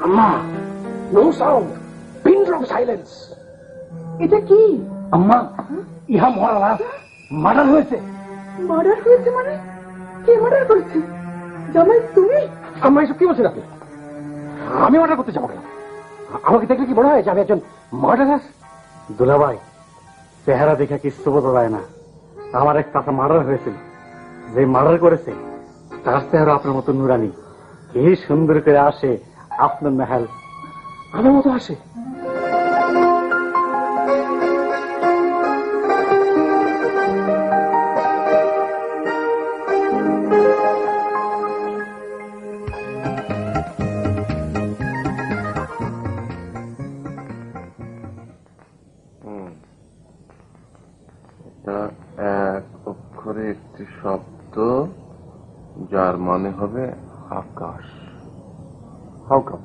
আম্মা, no sound, pin drop silence. এটা কি আম্মা? ইহা মরা না, মার্ডার হয়েছে। মার্ডার হয়েছে মানে? কে মার্ডার করেছে? জামাই তুমি? আম্মা এসব কি বলছেন আপনি? আমি মার্ডার করতে যাবো কেন? আমাকে দেখলে কি মনে হয় যে আমি একজন মার্ডারার? দুলাভাই, চেহারা দেখে কিচ্ছু বোঝা যায় না। আমার এক চাচা মার্ডার হয়েছিল, যে মার্ডার করেছে তার চেহারা আপনার মতো নুরানি। কি সুন্দর করে আসে আপনার মেহাল। আমার মতো আসে? এক অক্ষরে একটি শব্দ, যার মানে হবে আকাশ। How come?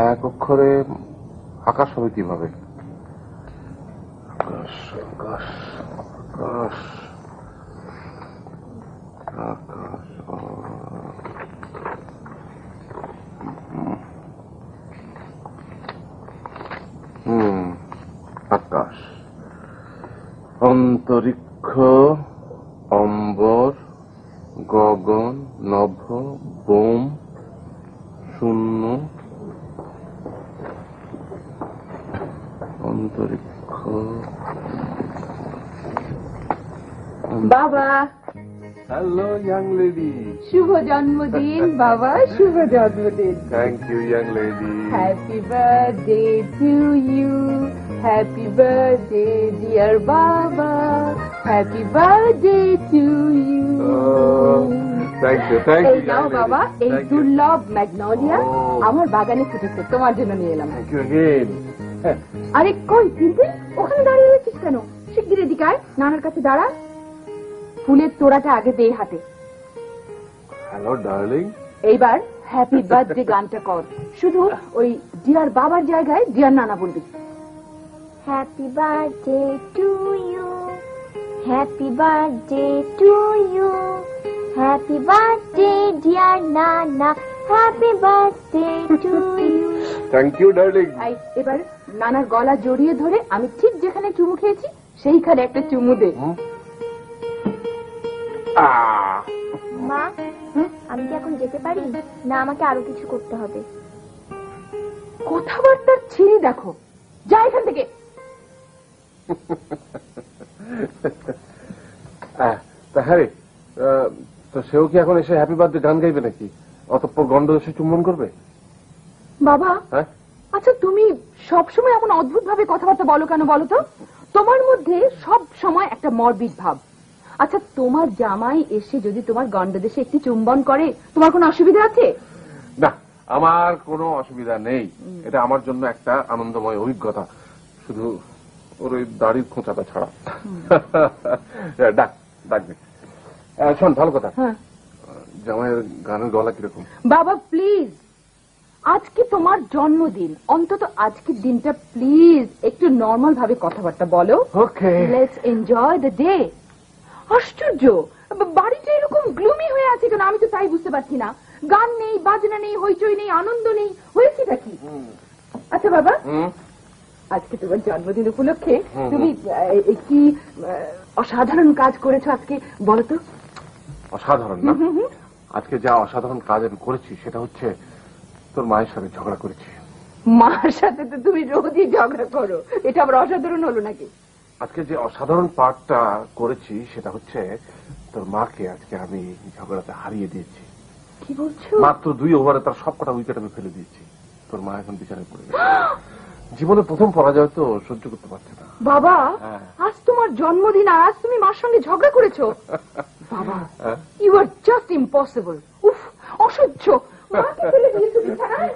এক অক্ষরে আকাশ হবে কিভাবে? আকাশ, আকাশ, আকাশ, আকাশ। আকাশ, অন্তরিক্ষ, অম্বর, গগন, নভ, বোম, শূন্য, অন্তরিক্ষ। বাবা, হ্যালো ইয়াং লেডি। শুভ জন্মদিন বাবা, শুভ জন্মদিন। Thank you young lady. Happy birthday to you, happy birthday dear বাবা, happy birthday to you. Thank you, thank you. এই নাও বাবা, এই দুর্লভ ম্যাগনোলিয়া আমার বাগানে ফুটেছে, তোমার জন্য নিয়ে এলাম। Thank you again. আরে কই তিনটে, ওখানে দাঁড়িয়ে রয়েছিস কেন? শিগগির এদিকে আয়, নানার কাছে দাঁড়া। ফুলের তোড়াটা আগে দে হাতে। Hello darling. এইবার হ্যাপি বার্থডে গানটা কর, শুধু ওই ডিয়ার বাবার জায়গায় ডিয়ার নানা বলবি। Happy birthday to you, happy birthday to you, happy birthday dear নানা, happy birthday to you. Thank you darling. এবার নানার গলা জড়িয়ে ধরে আমি ঠিক যেখানে চুমু খেয়েছি সেইখানে একটা চুমু দে। মা, আমি কি এখন যেতে পারি, না আমাকে আরো কিছু করতে হবে? কথাবার্তা ছিঁড়ে দেখো, যা এখান থেকে। হ্যাঁ, তো সেও কি এখন এসে হ্যাপি বার্থডে গান গাইবে নাকি? অতঃপর গন্ড এসে চুম্বন করবে? বাবা, হ্যাঁ, আচ্ছা তুমি সবসময় এমন অদ্ভুত ভাবে কথাবার্তা বলো কেন বলো তো? তোমার মধ্যে সব সময় একটা মরবিড ভাব। আচ্ছা, তোমার জামাই এসে যদি তোমার গন্ডদেশে একটি চুম্বন করে তোমার কোনো অসুবিধা আছে? না, আমার কোনো অসুবিধা নেই। এটা আমার জন্য একটা আনন্দময় অভিজ্ঞতা, শুধু ওর ওই দাড়ির খোঁচাটা ছাড়া। ডাকবে। শোন, ভালো কথা, জামাইয়ের গানের গলা কিরকম? বাবা প্লিজ, আজকে তোমার জন্মদিন, অন্তত আজকের দিনটা প্লিজ একটু নর্মাল ভাবে কথাবার্তা বলো। ওকে, লেটস এনজয় দ্য ডে। আশ্চর্য, বাড়িটা এরকম গ্লুমি হয়ে আছে কেন? আমি তো তাই বুঝতে পারছি না। গান নেই, বাজনা নেই, হইচই নেই, আনন্দ নেই, হয়েছেটা কি? আচ্ছা বাবা, আজকে তোমার জন্মদিন উপলক্ষে তুমি কি অসাধারণ কাজ করেছো আজকে, বলো তো? অসাধারণ না? আজকে যা অসাধারণ কাজ আমি করেছি সেটা হচ্ছে তোর মায়ের সাথে ঝগড়া করেছি। মার সাথে তো তুমি রোজই ঝগড়া করো, এটা আবার অসাধারণ হলো নাকি? আজকে যে অসাধারণ পার্টটা করেছি সেটা হচ্ছে তোর মাকে আজকে আমি ঝগড়াতে হারিয়ে দিয়েছি। কি বলছো? মাত্র 2 ওভারে তার সবকটা উইকেট আমি ফেলে দিয়েছি। তোর মা এখন বিচারে পড়ে গেছে। জীবনে প্রথম পরাজয় তো সহ্য করতে পারছে না। বাবা, আজ তোমার জন্মদিন আর আজ তুমি মার সঙ্গে ঝগড়া করেছো? বাবা, ইউ আর জাস্ট ইম্পসিবল। উফ, অসহ্য। মাকে ফেলে দিয়েছো বিছানায়?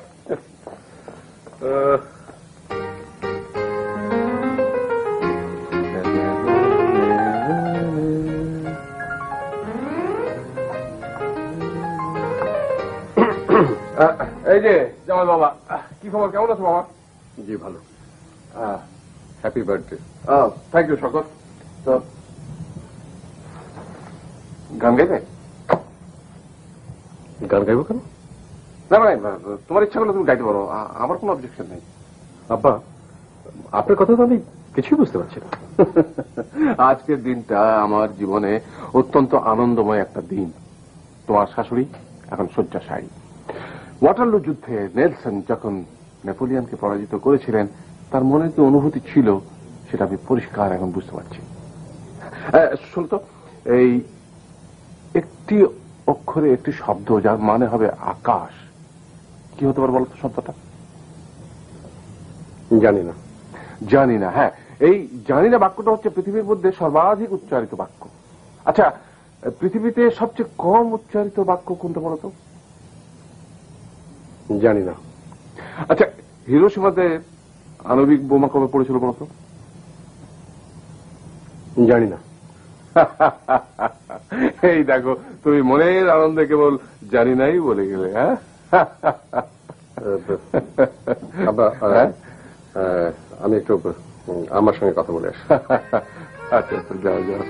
এই যে জামাই বাবা, কি খবর, কেমন আছো বাবা? জি ভালো। Happy birthday. থ্যাংক ইউ শকত। তো গান গাইবে? গান গাইব কেন? না মানে তোমার ইচ্ছা করলে তুমি গাইতে পারো, আমার কোনো অবজেকশন নেই। আব্বা, আপনার কথা তো আমি কিছুই বুঝতে পারছি না। আজকের দিনটা আমার জীবনে অত্যন্ত আনন্দময় একটা দিন। তোমার শাশুড়ি এখন শয্যাশায়ী। ওয়াটারলু যুদ্ধে নেলসন যখন নেপোলিয়নকে পরাজিত করেছিলেন, তার মনে যে অনুভূতি ছিল সেটা আমি পরিষ্কার এখন বুঝতে পারছি। শুনতো, এই একটি অক্ষরে একটি শব্দ যার মানে হবে আকাশ, কি হতে পারে বলতো শব্দটা? জানি না। জানি না, হ্যাঁ, এই জানি না বাক্যটা হচ্ছে পৃথিবীর মধ্যে সর্বাধিক উচ্চারিত বাক্য। আচ্ছা, পৃথিবীতে সবচেয়ে কম উচ্চারিত বাক্য কোনটা বলতো? জানি না। আচ্ছা, হিরোশিমাতে আণবিক বোমা কবে পড়েছিল বলতো? জানি না। এই দেখো, তুমি মনের আনন্দে কেবল জানি নাই বলে গেলে। হ্যাঁ আব্বা, আমি একটু আমার সঙ্গে কথা বলে আসি। আচ্ছা আচ্ছা, যাও যাও।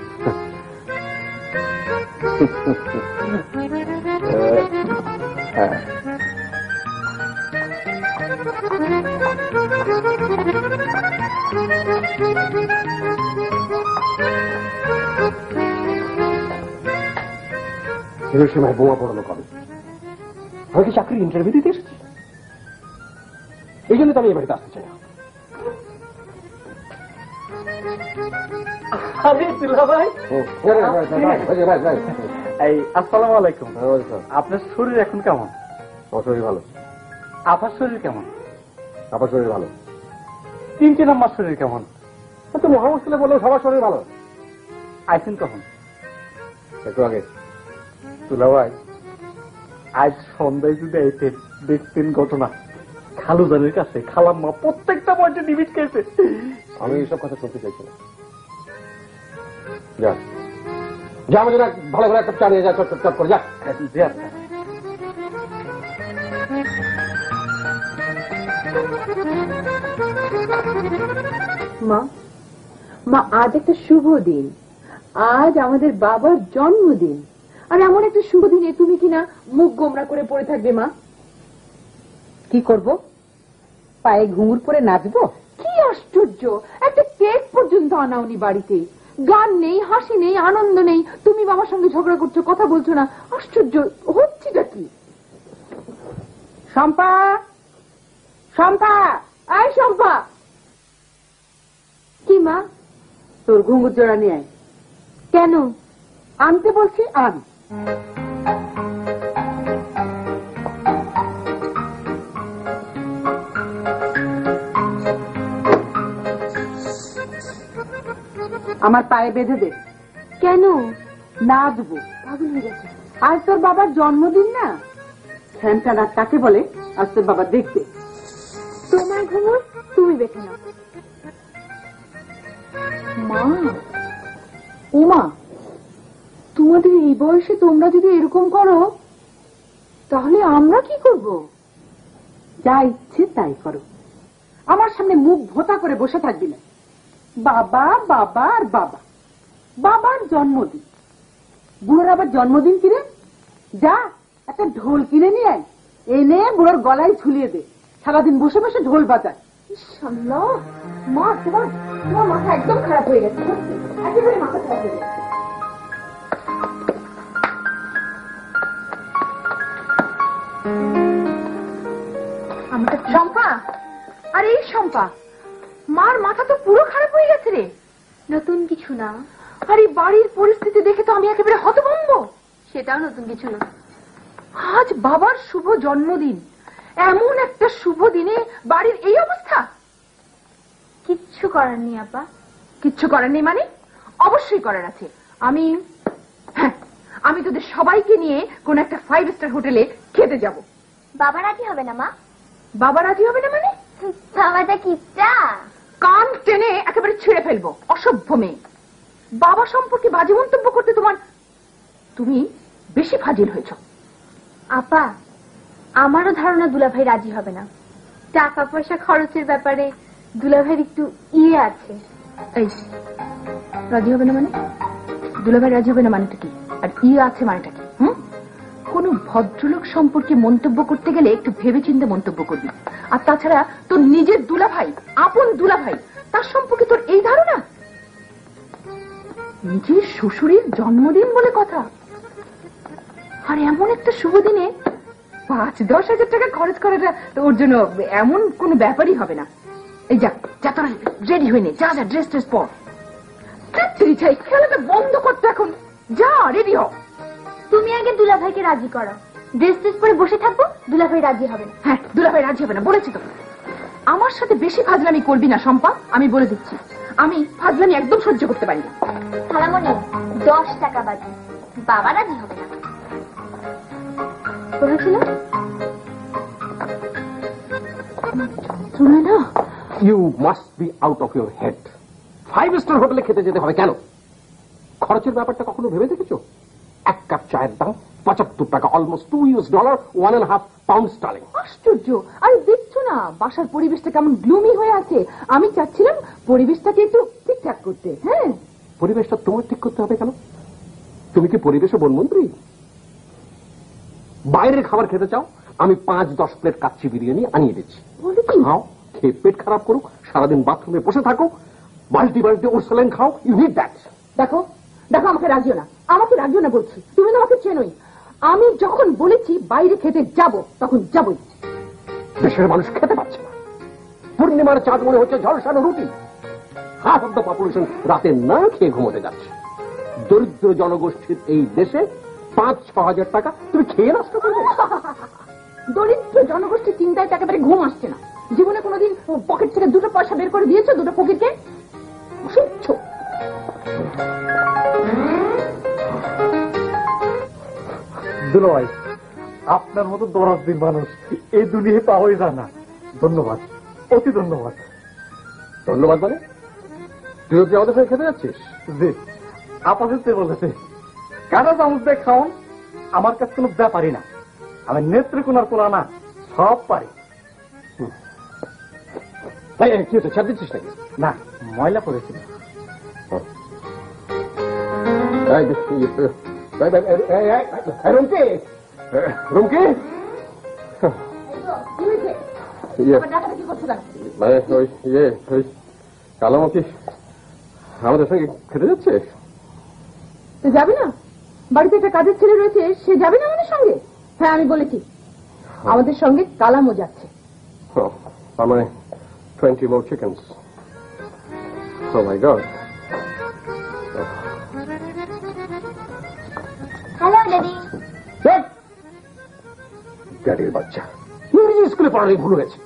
হ্যাঁ, হিরোশিমায় বোমা পড়ানো কবে? আমি কি চাকরির ইন্টারভিউ দিতে এসেছি? এই জন্য তো আমি এ বাড়িতে আসতে চাই না। আসসালামু আলাইকুম। আপনার শরীর এখন কেমন? আমার শরীর ভালো। আপার শরীর কেমন? আপনার শরীর ভালো। 3 নম্বর শরীর কেমন? তো মহামুশকিলে বললেও সবার শরীর ভালো। আইসেন কখন? একটু আগে। দুলাভাই, আজ সন্ধ্যায় যদি আইতেন, দেখতেন ঘটনা। খালুজানের কাছে খালাম্মা প্রত্যেকটা পয়েন্টে নিবিট খেয়েছে। আমি এইসব কথা শুনতে চাইছি না। যা যা, আমাদের ভালো করে একটা চা নিয়ে যা, চট করে যা। জি আচ্ছা। মা, মা, আজ একটা শুভ দিন। আজ আমাদের বাবার জন্মদিন। আর এমন একটা শুভ দিনে তুমি কিনা মুখ গোমরা করে পড়ে থাকবে মা? কি করব? পায়ে ঘুঙুর পরে নাচবো? কি আশ্চর্য, একটা কেক পর্যন্ত আনাওনি বাড়িতে। গান নেই, হাসি নেই, আনন্দ নেই। তুমি বাবার সঙ্গে ঝগড়া করছো, কথা বলছো না। আশ্চর্য, হচ্ছেটা কি? শম্পা, শম্পা, আয় শম্পা। কি মা? তোর ঘুঙুর জোড়া নিয়ে আয়। কেন? আনতে বলছি, আন। আমার পায়ে বেঁধে দে। কেন? নাচবো। পাগল হয়ে গেছে। আজ তোর বাবার জন্মদিন না? ফ্যানটা নাচ কাকে বলে? আজ তোর বাবা দেখবে। তোমার ঘুমুর তুমি বেঁধে নাও। মা, ও মা, তোমাদের এই বয়সে তোমরা যদি এরকম করো, তাহলে আমরা কি করব? যা ইচ্ছে তাই করো। আমার সামনে মুখ ভোতা করে বসে থাকবি না। বাবা বাবা আর বাবা, বাবার জন্মদিন। বুড়োর আবার জন্মদিন কিনে? যা একটা ঢোল কিনে নিয়ে আয়, এনে বুড়োর গলায় ঝুলিয়ে দে। সারাদিন বসে বসে ঢোল বাজায়। ইনশাআল্লাহ, মা, তোমার মাথা একদম খারাপ হয়ে গেছে। একেবারে মাথা খারাপ হয়ে গেছে। শম্পা, আরে এই শম্পা, মার মাথা তো পুরো খারাপ হয়ে গেছে রে। নতুন কিছু না। আরে বাড়ির পরিস্থিতি দেখে তো আমি একেবারে হতভম্ব। সেটাও নতুন কিছু না। আজ বাবার শুভ জন্মদিন, এমন একটা শুভ দিনে বাড়ির এই অবস্থা। কিচ্ছু করার নেই আপা। কিচ্ছু করার নেই মানে? অবশ্যই করার আছে। আমি তোদের সবাইকে নিয়ে কোন একটা 5 স্টার হোটেলে খেতে যাব। বাবা রাজি হবে না মা? বাবা রাজি হবে না মানে? বাবাটা কিচ্ছা কান টেনে একেবারে ছিঁড়ে ফেলবো। অসভ্য মেয়ে। বাবা সম্পর্কে বাজে মন্তব্য করতে তুমি বেশি ফাজিল হয়েছ। আপা, আমারও ধারণা দুলাভাই রাজি হবে না। টাকা পয়সা খরচের ব্যাপারে দুলাভাইয়ের একটু ইয়ে আছে। এই, রাজি হবে না মানে? দুলাভাই রাজি হবে না মানেটা কি? আর ইয়ে আছে মানেটা কি? কোন ভদ্রলোক সম্পর্কে মন্তব্য করতে গেলে একটু ভেবেচিন্তে মন্তব্য করবি। আর তাছাড়া তোর নিজের দুলাভাই, আপন দুলাভাই, তার সম্পর্কে তোর এই ধারণা? নিজের শ্বশুরের জন্মদিন বলে কথা, আর এমন একটা শুভ দিনে 5-10 হাজার টাকা খরচ করাটা ওর জন্য এমন কোনো ব্যাপারই হবে না। এই যা যা, তোরা রেডি হয়ে নে, যা যা, ড্রেস ট্রেস পর। চাই খেলাটা বন্ধ করতে, এখন যা রেডি হ। তুমি আগে দুলাভাইকে রাজি করো, ড্রেস ট্রেস পরে বসে থাকবো, দুলাভাই রাজি হবে না। হ্যাঁ, দুলাভাই রাজি হবে না বলেছি তো। আমার সাথে বেশি ফাজলামি করবি না শম্পা, আমি বলে দিচ্ছি। আমি ফাজলামি একদম সহ্য করতে পারি না। খালামণি 10 টাকা বাকি, বাবা রাজি হবে না বলেছিল। শুনে না, you must be out of your head. 5 star হোটেলে খেতে যেতে হবে কেন? খরচের ব্যাপারটা কখনো ভেবে দেখেছো? 1 কাপ চায়ের দাম 75 টাকা, অলমোস্ট $2, $1.5 পাউন্ড স্টার্লিং। আশ্চর্য! আরে দেখছো না বাসার পরিবেশটা কেমন গ্লুমি হয়ে আছে? আমি চাচ্ছিলাম পরিবেশটাকে একটু ঠিকঠাক করতে। হ্যাঁ, পরিবেশটা তোমার ঠিক করতে হবে কেন? তুমি কি পরিবেশে বনমন্ত্রী? বাইরের খাবার খেতে চাও? আমি 5-10 প্লেট কাচ্চি বিরিয়ানি আনিয়ে দিচ্ছি। বলে কি? খাও, খেয়ে পেট খারাপ করো, সারাদিন বাথরুমে বসে থাকো, বালতি বালতি ওরসালাইন খাও। You need that. দেখো দেখো, আমাকে রাজিও না, আমাকে রাজিও না বলছি। তুমি না আমাকে চেনোই, আমি যখন বলেছি বাইরে খেতে যাব তখন যাবই। দেশের মানুষ খেতে পাচ্ছে না, পূর্ণিমার চাঁদ মনে হচ্ছে ঝলসানো রুটি। হাফ অফ দ্য পপুলেশন রাতে না খেয়ে ঘুমোতে যাচ্ছে। দরিদ্র জনগোষ্ঠীর এই দেশে 5-6 হাজার টাকা তুমি খেয়ে নষ্ট করবে? দরিদ্র জনগোষ্ঠীর চিন্তায় তো একেবারে ঘুম আসছে না। জীবনে কোনোদিন পকেট থেকে 2 পয়সা বের করে দিয়েছো? 2 পকেটে শিখছো? দুলাভাই, আপনার মতো দরাজদিন মানুষ এই দুনিয়ায় পাওয়াই যায় না। ধন্যবাদ, অতি ধন্যবাদ। ধন্যবাদ মানে? তুই কি আমাদের সঙ্গে খেতে যাচ্ছিস? জি, আপাতত বলেছে কাটা চামচ দিয়ে খাওন আমার কাছে কোনো ব্যাপারই না। আমি নেত্রকোনার পোলা না, সব পারি। কি হচ্ছে, ছাড় দিচ্ছিস নাকি? না, ময়লা পড়েছিল। রুমকি, রুমকি, ডাকাডাকি করছো কেন? ওই কালামতি আমাদের সঙ্গে খেতে যাচ্ছে। তুই যাবি না? বাড়িতে একটা কাজের ছেলে রয়েছে, সে যাবে না আমাদের সঙ্গে? হ্যাঁ, আমি বলেছি আমাদের সঙ্গে কালামও যাচ্ছে। তার মানে 20 more chickens. Oh my God. Hello daddy. ড্যাডির বাচ্চা, ইংরেজি স্কুলে পড়ালেই ভুল হয়েছে।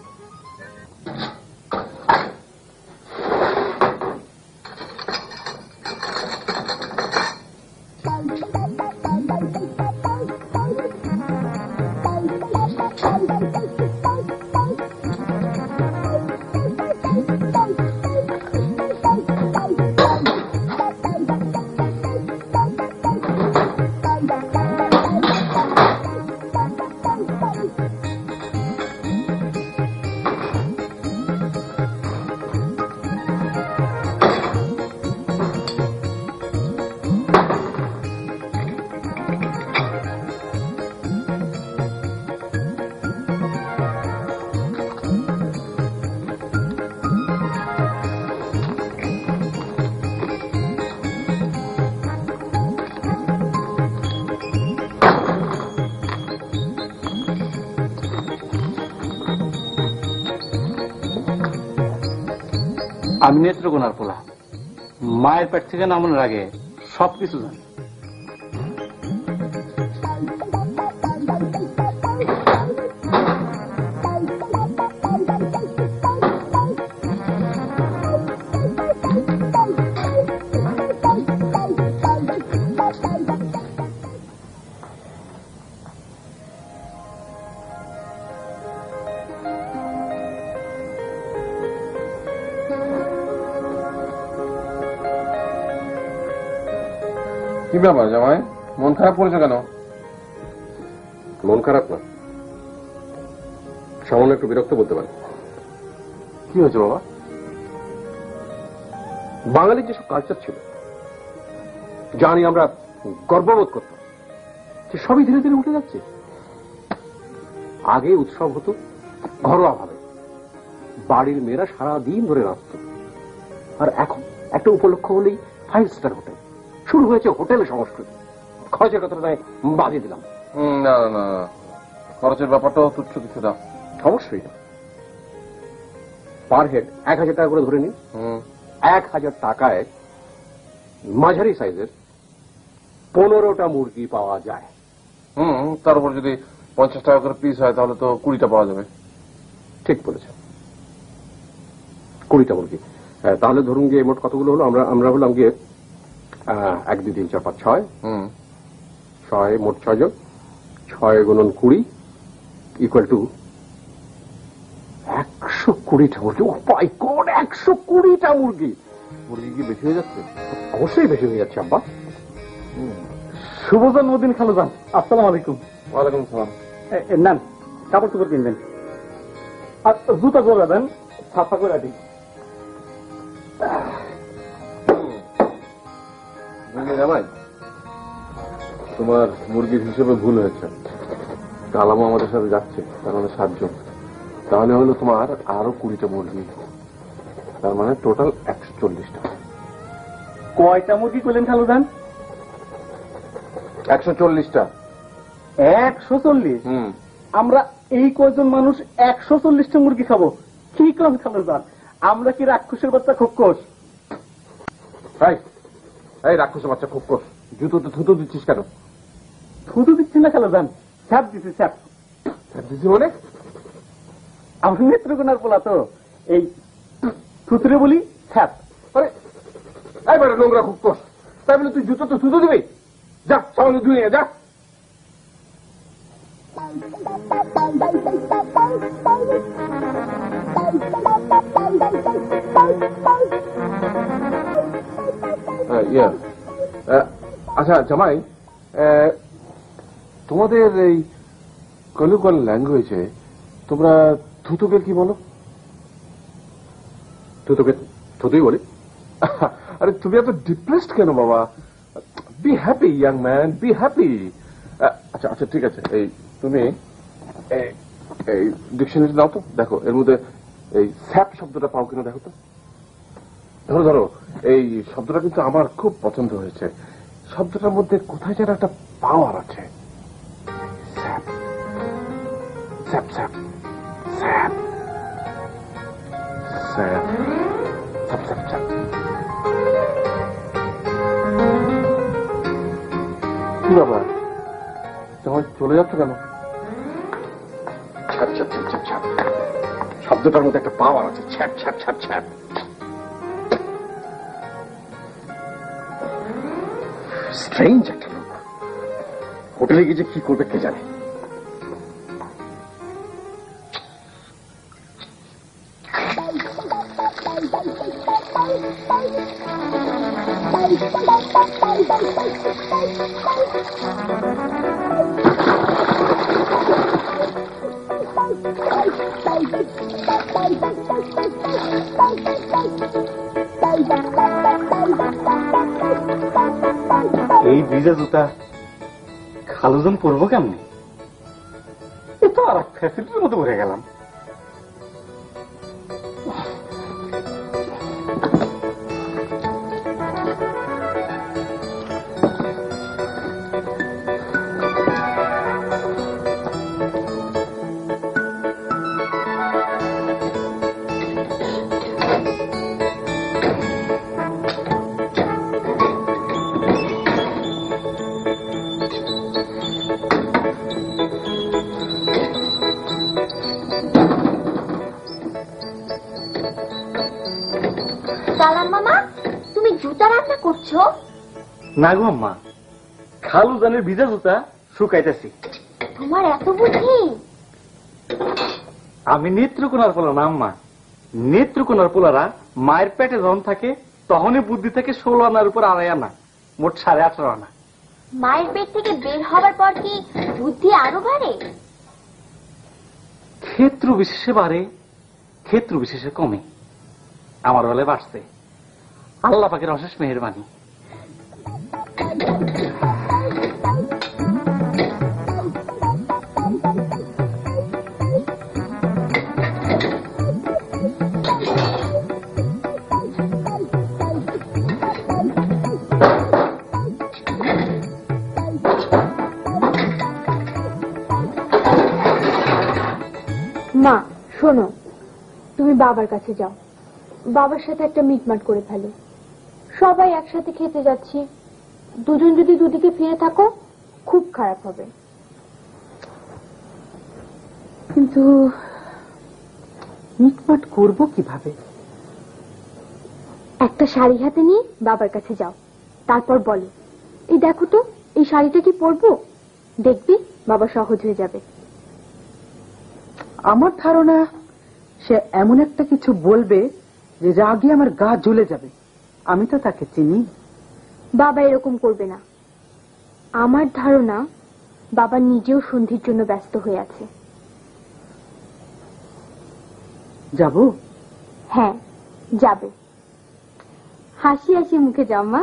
আমি নেত্রকোনার পোলা, মায়ের পেট থেকে নামানোর আগে সবকিছু জানি। কি ব্যাপার জামাই, মন খারাপ করেছে কেন? মন খারাপ না, সামান্য একটু বিরক্ত বলতে পারি। কি হয়েছে বাবা? বাঙালির যেসব কালচার ছিল, জানি আমরা গর্ববোধ করতাম, সে সবই ধীরে ধীরে উঠে যাচ্ছে। আগে উৎসব হতো ঘরোয়া ভাবে, বাড়ির মেয়েরা সারাদিন ধরে নাচত। আর এখন একটা উপলক্ষ হলেই 5 স্টার হোটেল, শুরু হয়েছে হোটেল সংস্কৃতি। খরচের কথাটা নয় বাজিয়ে দিলাম। না না না, খরচের ব্যাপারটাও তুচ্ছ কিছু না। অবশ্যই না। পার হেড 1000 টাকা করে ধরে নিন। 1000 টাকায় মাঝারি সাইজের 15টা মুরগি পাওয়া যায়। তার উপর যদি 50 টাকা করে পিস হয় তাহলে তো 20টা পাওয়া যাবে। ঠিক বলেছেন, 20টা মুরগি। তাহলে ধরুন গিয়ে মোট কতগুলো হলো? আমরা হলাম গিয়ে 1 2 3 4 5 6 6, মোট 6 জন। 6 গুণন 20 ইকুয়াল টু 120টা মুরগি। ও মাই গড, 120টা মুরগি! মুরগি কি বেশি হয়ে যাচ্ছে? অবশ্যই বেশি হয়ে যাচ্ছে আব্বা। শুভ জন্মদিন খালুজান। আসসালামু আলাইকুম। ওয়ালাইকুম সালাম। নেন, কাপড় চোপড় কিনবেন আর জুতা জোড়া দেন, ছাপা করে দিই। জামাই, তোমার মুরগির হিসেবে ভুল হয়েছে। কালামও আমাদের সাথে যাচ্ছে, তার মানে 7 জন। তাহলে হলো তোমার আরো 20টা মুরগি, তার মানে টোটাল 140টা। কয়টা মুরগি করলেন খালুজান? 140টা। 140? আমরা এই কয়জন মানুষ 140টা মুরগি খাবো? কি কম খালুজান, আমরা কি রাক্ষসের বাচ্চা খোকস? এই রাক্ষসের বাচ্চা খোকস, জুতোতে থুতু দিচ্ছিস কেন? থুতু দিচ্ছি না খালুজান, স্যাপ দিচ্ছি। স্যাপ দিচ্ছি মানে? আমি নেত্রকোনার পোলা তো, এই থুতুরে বলি স্যাপ। আরে নোংরা খোকস, তাই বলে তুই জুতোতে থুতু দিবি? যা সামান্য ধুয়ে যা। আচ্ছা জামাই, তোমাদের এই কলুকাল ল্যাঙ্গুয়েজে তোমরা থুতুকে কি বলো? থুতুকে থুতুই বলি। আরে তুমি এত ডিপ্রেসড কেন বাবা? Be happy young man, be happy. আচ্ছা আচ্ছা ঠিক আছে, এই তুমি এই ডিকশনারি দাও তো, দেখো এর মধ্যে এই স্যাপ শব্দটা পাও কিনা দেখো তো। ধরো ধরো, এই শব্দটা কিন্তু আমার খুব পছন্দ হয়েছে। শব্দটার মধ্যে কোথায় যেন একটা পাওয়ার আছে। Sap sap sap sap sap sap sap sap. কি বাবা, তোমার চলে যাচ্ছে কেন? ছ্যাপ ছ্যাপ ছ্যাপ ছ্যাপ ছ্যাপ, শব্দটার মধ্যে একটা পাওয়ার আছে। ছ্যাপ ছ্যাপ ছ্যাপ ছ্যাপ। স্ট্রেঞ্জ একটা লোক, হোটেলে গিয়ে যে কি করবে কে জানে। এই ভিজা জুতা খালুজন পরবো কেমনি? এ তো আর ফ্যাসিলিটির মতো পড়ে গেলাম। না গো আম্মা, খালুজানের ভিজা জুতা শুকাইতেছি। তোমার এত বুদ্ধি? আমি নেত্রকোনার পোলা না আম্মা। নেত্রকোনার পোলারা মায়ের পেটে যখন থাকে তখনই বুদ্ধি থেকে 16 আনার উপর 2.5 আনা, মোট 18.5 আনা। মায়ের পেট থেকে বের হবার পর কি বুদ্ধি আরো বাড়ে? ক্ষেত্র বিশেষে বাড়ে, ক্ষেত্র বিশেষে কমে। আমার বেলায় বাড়ছে, আল্লাহ পাকের অশেষ মেহেরবানি। মা শোনো, তুমি বাবার কাছে যাও, বাবার সাথে একটা মিটমাট করে ফেলো। সবাই একসাথে খেতে যাচ্ছি, দুজন যদি দুদিকে ফিরে থাকো খুব খারাপ হবে। কিন্তু মিটমাট করবো কিভাবে? একটা শাড়ি হাতে নিয়ে বাবার কাছে যাও, তারপর বলো, এই দেখো তো এই শাড়িটা কি পরবো? দেখবি বাবা সহজ হয়ে যাবে। আমার ধারণা সে এমন একটা কিছু বলবে যে রাগে আমার গা জ্বলে যাবে। আমি তো তাকে চিনি। বাবা এরকম করবে না। আমার ধারণা বাবা নিজেও সন্ধির জন্য ব্যস্ত হয়ে আছে। যাব? হ্যাঁ যাবে। হাসি হাসি মুখে যাও মা।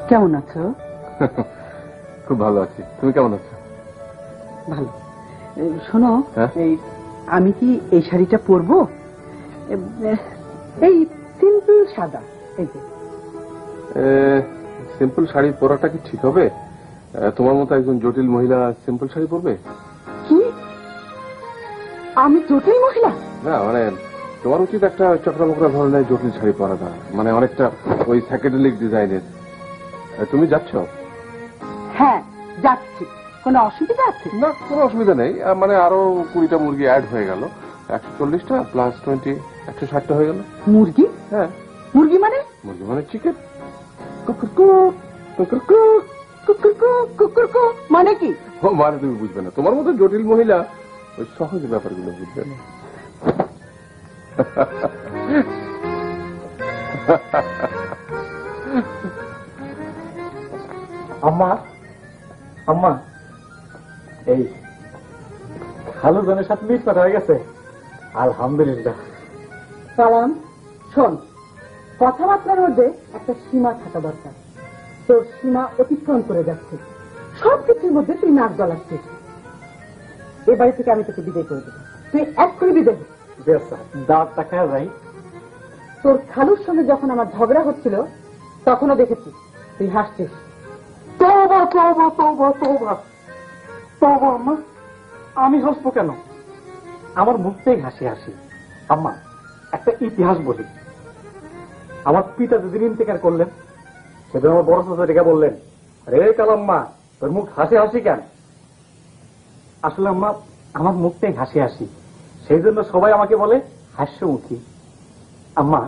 কেমন আছো? খুব ভালো আছি, তুমি কেমন আছো? ভালো। শোনো, হ্যাঁ? আমি কি এই শাড়িটা পরবো? এই সিম্পল সাদা। এই যে সিম্পল শাড়ি পরাটা কি ঠিক হবে? তোমার মতো একজন জটিল মহিলা সিম্পল শাড়ি পরবে? কি? আমি জটিল মহিলা? না মানে তোমার উচিত একটা চক্রামকরা ধরনের জটিল শাড়ি পরাটা, মানে অনেকটা ওই স্যাকেডেলিক ডিজাইনের। তুমি যাচ্ছ? হ্যাঁ যাচ্ছি। কোনো অসুবিধা আছে? না, কোনো অসুবিধা নেই। মানে আরো 20টা মুরগি অ্যাড হয়ে গেল, 140টা প্লাস 20, 160টা হয়ে গেল। মুরগি? হ্যাঁ। মুরগি মানে? মুরগি মানে চিকেন। মানে কি? ও মানে তুমি বুঝবে না, তোমার মতো জটিল মহিলা ওই সহজ ব্যাপারগুলো বুঝবে না। আম্মা, আম্মা, এই খালু জনের সাথে মিট কথা হয়ে গেছে। আলহামদুলিল্লাহ। সালাম। শোন, কথাবার্তার মধ্যে একটা সীমা থাকা দরকার। তোর সীমা অতিক্রম করে যাচ্ছে, সবকিছুর মধ্যে তুই নাক গলাচ্ছিস। এ বাড়ি থেকে আমি তোকে বিদায় করে দেবো, তুই এক্ষুনি বিদায় হবি। দাঁতটা খেয়ে যাই। তোর খালুর সঙ্গে যখন আমার ঝগড়া হচ্ছিল তখনও দেখেছি তুই হাসছিস। তওবা তওবা তওবা তওবা তওবা। আম্মা, আমি হাসবো কেন? আমার মুখতেই হাসি হাসি। আম্মা, একটা ইতিহাস বলি। আমার পিতা যেদিন ইন্তেকার করলেন সেদিন আমার বড় শ্বশুরিকা বললেন, রে কালাম্মা, তোর মুখ হাসি হাসি কেন? আসলে আম্মা, আমার মুখটাই হাসি হাসি, সেই জন্য সবাই আমাকে বলে হাস্যমুখী। আম্মা,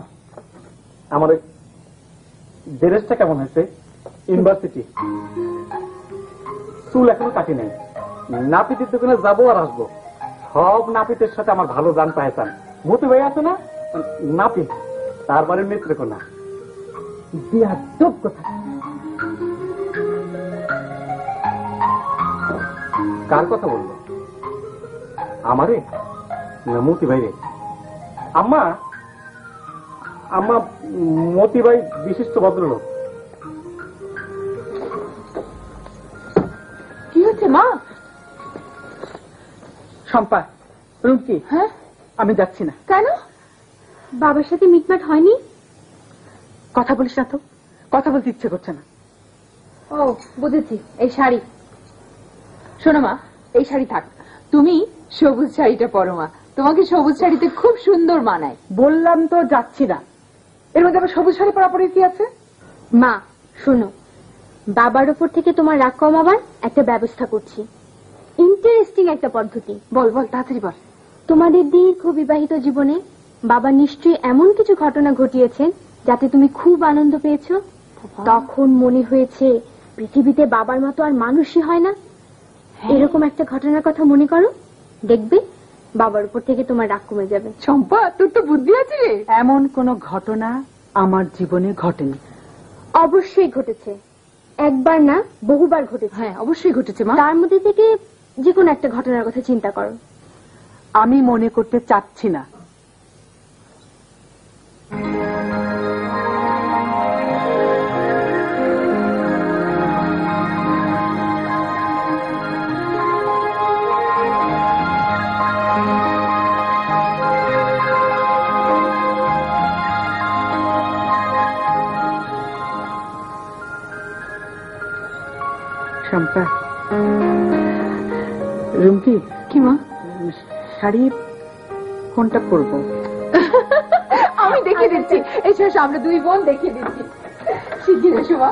আমার ড্রেসটা কেমন হয়েছে? ইউনিভার্সিটি। চুল এখনো কাটি নাই। নাপিতের দোকানে যাবো আর আসবো, সব নাপিতের সাথে আমার ভালো জান পাইতাম। মতি ভাই আছে না, নাপিত, তার বাড়ির নেত্রকোনা। বিয়াদব কথা। কার কথা বললো? আমারে না মতি ভাই রে? আম্মা, আম্মা, মতি ভাই বিশিষ্ট ভদ্রলোক। কি হচ্ছে মা? শম্পা, রুমকি, হ্যাঁ আমি যাচ্ছি না। কেন? বাবার সাথে মিটমাট হয়নি? কথা বলিস না তো, কথা বলতে ইচ্ছে করছে না। ও বুঝেছি, এই শাড়ি। শোনো মা, এই শাড়ি থাক, তুমি সবুজ শাড়িটা পরো মা, তোমাকে সবুজ শাড়িতে খুব সুন্দর মানায়। বললাম তো যাচ্ছি না। এর মধ্যে আবার সবুজ শাড়ি পরা পরে কি আছে? মা শোনো, বাবার উপর থেকে তোমার রাগ কমাবার একটা ব্যবস্থা করছি। ইন্টারেস্টিং একটা পদ্ধতি। বল বল, তাড়াতাড়ি বল। তোমাদের দীর্ঘ বিবাহিত জীবনে বাবা নিশ্চয়ই এমন কিছু ঘটনা ঘটিয়েছেন যাতে তুমি খুব আনন্দ পেয়েছো। তখন মনে হয়েছে পৃথিবীতে বাবার মতো আর মানুষই হয় না। এরকম একটা ঘটনার কথা মনে করো, দেখবে বাবার উপর থেকে তোমার রাগ কমে যাবে। চম্পা, তোর তো বুদ্ধি আছে রে। এমন কোন ঘটনা আমার জীবনে ঘটেনি। অবশ্যই ঘটেছে, একবার না বহুবার ঘটেছে। হ্যাঁ, অবশ্যই ঘটেছে মা। তার মধ্যে থেকে যে কোনো একটা ঘটনার কথা চিন্তা করো। আমি মনে করতে চাচ্ছি না। শম্পা, রুমকি, কি মা? শাড়ি কোনটা পরবো? আমি দেখিয়ে দিচ্ছি। এসো এসো, আমরা দুই বোন দেখিয়ে দিচ্ছি। শিগগির এসো মা।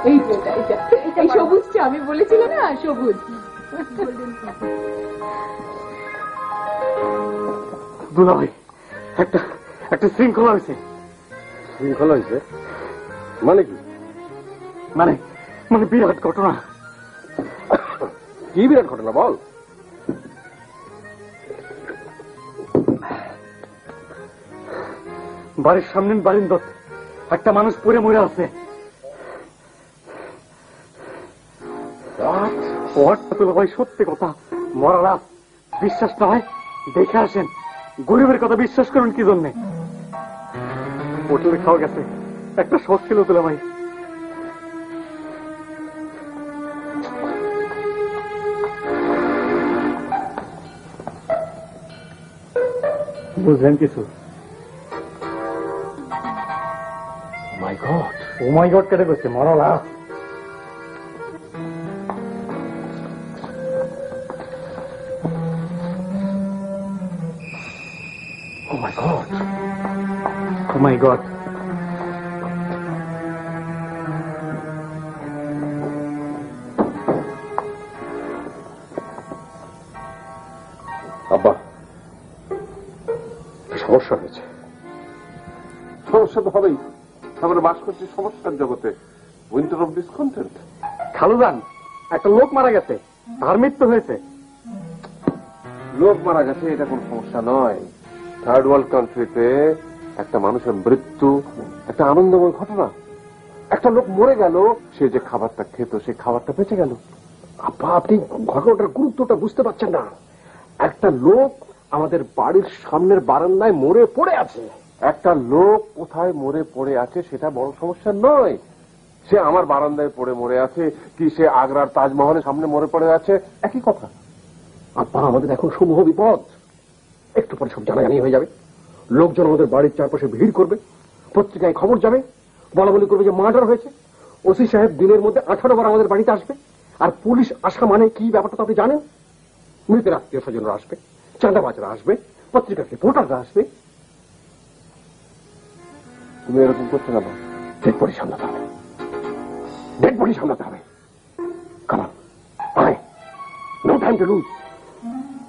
এই তো, এই সবুজটা আমি বলেছিলাম না, সবুজ। দুলাভাই, একটা একটা শৃঙ্খলা হয়েছে। শৃঙ্খলা হয়েছে মানে কি? মানে মানে বিরাট ঘটনা। কি বিরাট ঘটনা বল? বাড়ির সামনে বারিন্দর একটা মানুষ পড়ে মরে আছে। দুলাভাই, সত্যি কথা, মরা রাত। বিশ্বাস না হয় দেখে আসেন। গরিবের কথা বিশ্বাস করুন কি জন্যে? হোটেলে খাওয়া গেছে, একটা শখ ছিল দুলাভাই। বুঝলেন কিছু? মাই গড, ও মাই গড কেটে করছে, মরা লাভ। ও my god, O my god. আব্বা, সমস্যা হয়েছে। সমস্যা তো হবেই, আমরা বাস করছি সমস্যার জগতে, উইন্টার অফ ডিসকন্টেন্ট। খালুজান, একটা লোক মারা গেছে, তার মৃত্যু হয়েছে। লোক মারা গেছে এটা কোন সমস্যা নয়। থার্ড ওয়ার্ল্ড কান্ট্রিতে একটা মানুষের মৃত্যু একটা আনন্দময় ঘটনা। একটা লোক মরে গেল, সে যে খাবারটা খেত সেই খাবারটা বেঁচে গেল। আব্বা, আপনি ঘটনাটার গুরুত্বটা বুঝতে পারছেন না। একটা লোক আমাদের বাড়ির সামনের বারান্দায় মরে পড়ে আছে। একটা লোক কোথায় মরে পড়ে আছে সেটা বড় সমস্যা নয়। সে আমার বারান্দায় পড়ে মরে আছে কি সে আগ্রার তাজমহলের সামনে মরে পড়ে আছে, একই কথা। আব্বা, আমাদের এখন সমূহ বিপদ। একটু পরে সব জানাজানি হয়ে যাবে। লোকজন আমাদের বাড়ির চারপাশে ভিড় করবে, পত্রিকায় খবর যাবে, বলা বলি করবে যে মার্ডার হয়েছে। ওসি সাহেব দিনের মধ্যে 18 বার আমাদের বাড়িতে আসবে। আর পুলিশ আসা মানে কি ব্যাপারটা তো আপনি জানেন। মৃতের আত্মীয় স্বজনরা আসবে, চাঁদাবাজরা আসবে, পত্রিকার রিপোর্টাররা আসবে। তুমি এরকম করছো না? ডেড বডি সামলাতে হবে, ডেড বডি সামলাতে হবে। কারণ নো টাইম টু লুজ।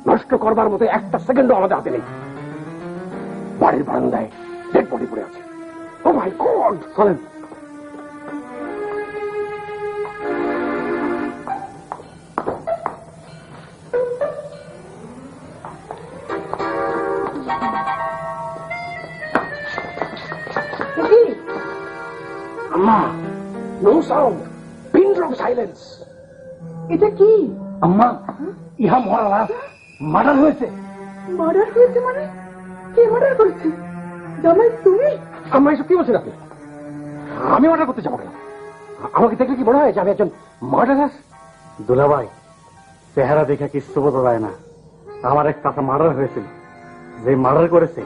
নষ্ট করবার মতো একটা সেকেন্ডও আমাদের হাতে নেই। বাড়ির বারান্দায় ডেড বডি পড়ে আছে। Oh my god! চলেন। আম্মা, no sound, pin drop silence. এটা কি? আম্মা, ইহা মরা লাভ, মার্ডার হয়েছে। মার্ডার হয়েছে মানে? কে মার্ডার করেছে? জামাই তুমি? আম্মা, এসব কি বলছেন আপনি? আমি অর্ডার করতে যাবো কেন? আমাকে দেখলে কি মনে হয় যে আমি একজন মার্ডারার? দুলাভাই, চেহারা দেখে কিচ্ছু বোঝা যায় না। আমার এক কাছে মার্ডার হয়েছিল, যে মার্ডার করেছে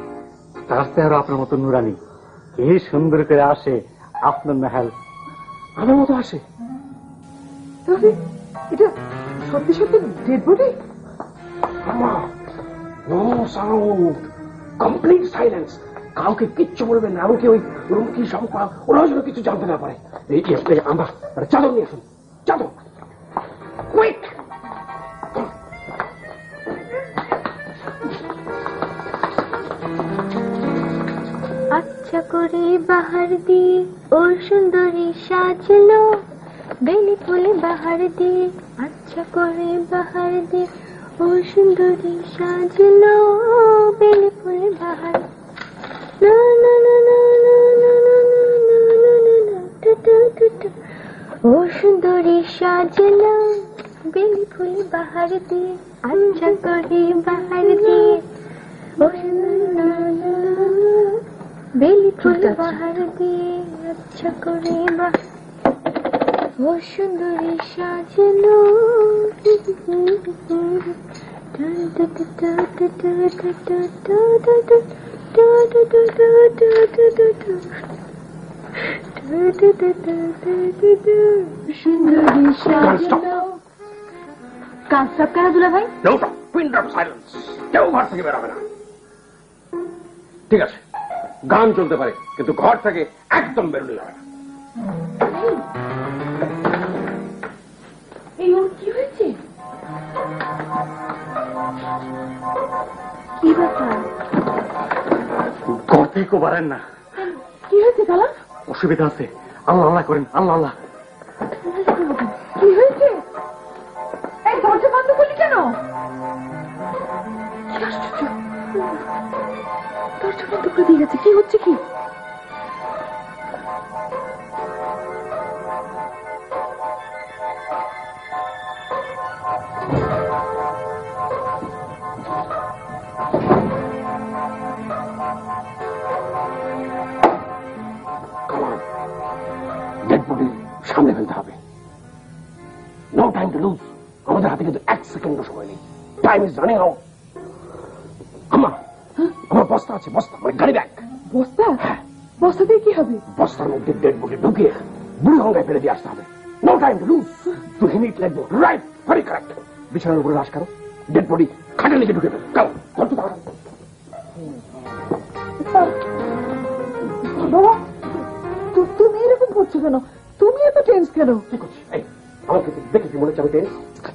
তার চেহারা আপনার মতো নুরানি। এই সুন্দর করে আসে আপনার মেহাল। আমার মতো আসে? তাহলে এটা সত্যি সত্যি ডেড বডি? আম্মা, নো সাউন্ড, কমপ্লিট সাইলেন্স। কাউকে কিচ্ছু বলবেন না, এমনকি ওই রুমকি শম্পা ওরাও যেন কিছু জানতে না পারে। এই আমরা চাদর নিয়ে আসুন, চাদর, কুইক। আচ্ছা করে বাহার দিয়ে ও সুন্দরী সাজলো বেলি ফুলে বাহার দিয়ে আচ্ছা করে বাহার দিয়ে ও সুন্দরী সাজলো বেলি ফুলে বাহার না না না না না না না না না না না টু টু টু টু ও সুন্দরী সাজলো বেলি ফুলে বাহার দিয়ে আচ্ছা করে বাহার দিয়ে ও সুন্দরী বেলি ফুলে বাহার দিয়ে আচ্ছা করে ও সুন্দরী সাজলো সুন্দরী সাজলো কাজ সব কেন দুলা ভাই? কেউ ঘর থেকে বেরোবে না। ঠিক আছে, গান চলতে পারে, কিন্তু ঘর থেকে একদম বেরোলে যাবে না। এই ওর কি হয়েছে? কি ব্যাপার? ঘর থেকে বাড়েন না। কি হয়েছে কালাম? অসুবিধা আছে, আল্লাহ আল্লাহ করেন, আল্লাহ আল্লাহ। কি হয়েছে? এই দরজা বন্ধ করলি কেন? কি আশ্চর্য, দরজা বন্ধ করে দিয়ে গেছে। কি হচ্ছে কি? সামনে ফেলতে হবে। No time to lose. আমাদের হাতে কিন্তু 1 সেকেন্ডও সময় নেই। Time is running out. আমার বস্তা আছে, বস্তা মানে গাড়ি ব্যাগ। বস্তা? বস্তা দিয়ে কি হবে? বস্তার মধ্যে ডেড বডি ঢুকিয়ে বুড়ি গঙ্গায় ফেলে দিয়ে আসতে হবে। No time to lose. 2 minute লাগবে। Right, very correct. বিছানার উপরে রাশ করো, ডেড বডি খাটের নিচে ঢুকে ফেলো। কারো ধরতে পারো। বাবা, তুমি এরকম করছো কেন? তুমি এত টেন্স কেন? কি করছি? এই আমাকে দেখে কি মনে হচ্ছে আমি টেন্স?